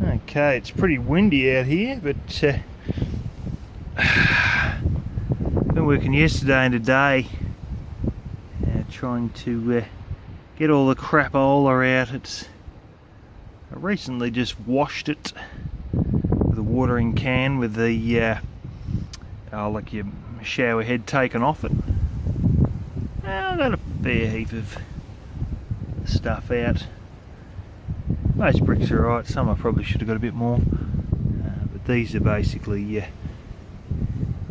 Okay, it's pretty windy out here, but been working yesterday and today trying to get all the crapola out. I recently just washed it with a watering can with the like your shower head taken off it. I got a fair heap of stuff out. Most bricks are alright, some I probably should have got a bit more, but these are basically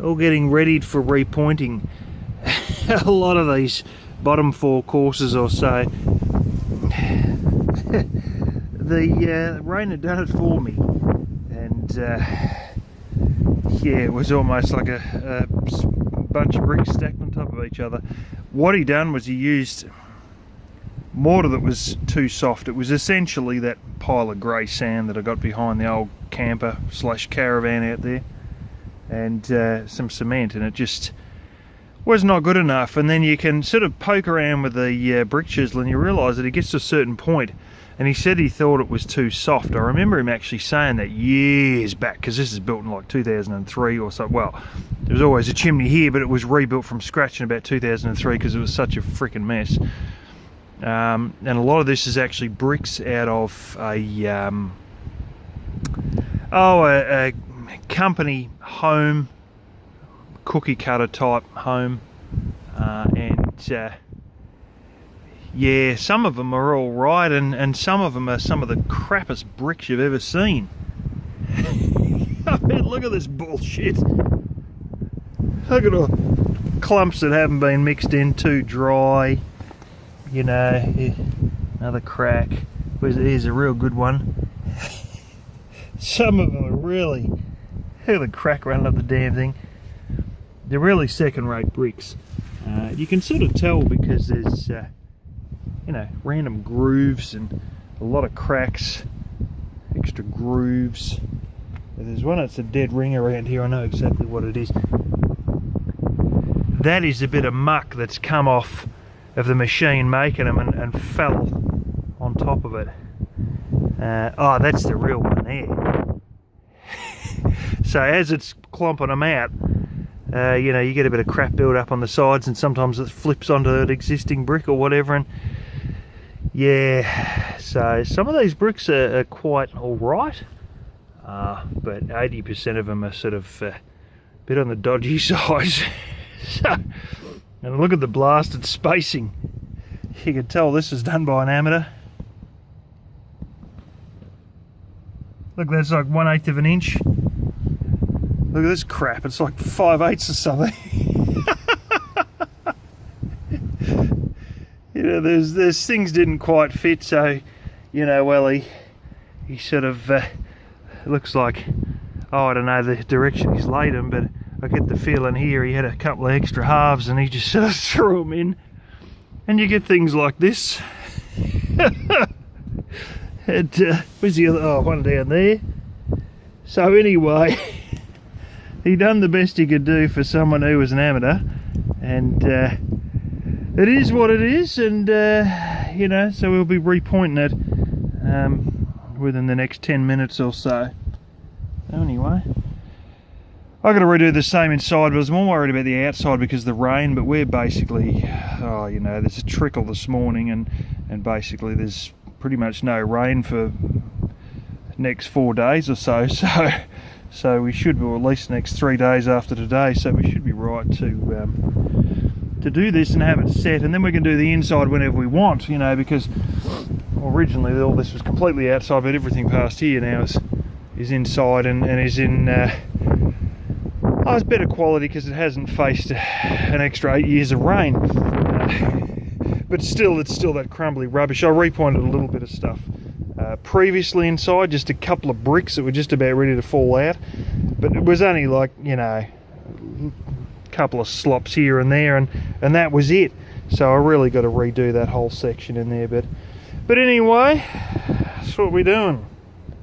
all getting readied for repointing. A lot of these bottom 4 courses or so, the rain had done it for me, and yeah, it was almost like a bunch of bricks stacked on top of each other. What he done was he used mortar that was too soft. It was essentially that pile of grey sand that I got behind the old camper / caravan out there, and some cement, and it just was not good enough. And then you can sort of poke around with the brick chisel and you realise that it gets to a certain point, and he said he thought it was too soft. I remember him actually saying that years back, because this is built in like 2003 or so. Well, there was always a chimney here, but it was rebuilt from scratch in about 2003 because it was such a freaking mess. And a lot of this is actually bricks out of a company home, cookie cutter type home, and yeah, some of them are all right, and some of them are some of the crappiest bricks you've ever seen. I mean, look at this bullshit. Look at all clumps that haven't been mixed in, too dry. You know, another crack. Here's a real good one. Some of them are really, look at the crack running up the damn thing. They're really second-rate bricks. You can sort of tell because there's, you know, random grooves and a lot of cracks, extra grooves. There's one that's a dead ring around here. I know exactly what it is. That is a bit of muck that's come off of the machine making them and fell on top of it. Oh, that's the real one there. So as it's clomping them out, you know, you get a bit of crap build up on the sides, and sometimes it flips onto an existing brick or whatever, and yeah, so some of these bricks are quite alright, but 80% of them are sort of a bit on the dodgy side. So, and look at the blasted spacing. You can tell this is done by an amateur. Look, that's like 1/8 of an inch. Look at this crap, it's like 5/8 or something. You know, there's things didn't quite fit, so, you know, well, he sort of looks like, oh, I don't know the direction he's laid them, but I get the feeling here he had a couple of extra halves and he just sort of threw them in, and you get things like this. And where's the other? Oh, one down there. So anyway, he done the best he could do for someone who was an amateur, and it is what it is, and you know, so we'll be repointing it within the next 10 minutes or so. Anyway, I got to redo the same inside, but I was more worried about the outside because of the rain. But we're basically, oh, you know, there's a trickle this morning, and basically there's pretty much no rain for next 4 days or so. So we should, or at least the next 3 days after today. So we should be right to do this and have it set, and then we can do the inside whenever we want. You know, because originally all this was completely outside, but everything past here now is inside and is in. Oh, it's better quality because it hasn't faced an extra 8 years of rain, but still, it's still that crumbly rubbish. I repointed a little bit of stuff previously inside, just a couple of bricks that were just about ready to fall out, but it was only like, you know, a couple of slops here and there, and that was it. So I really got to redo that whole section in there, but anyway, that's what we're doing.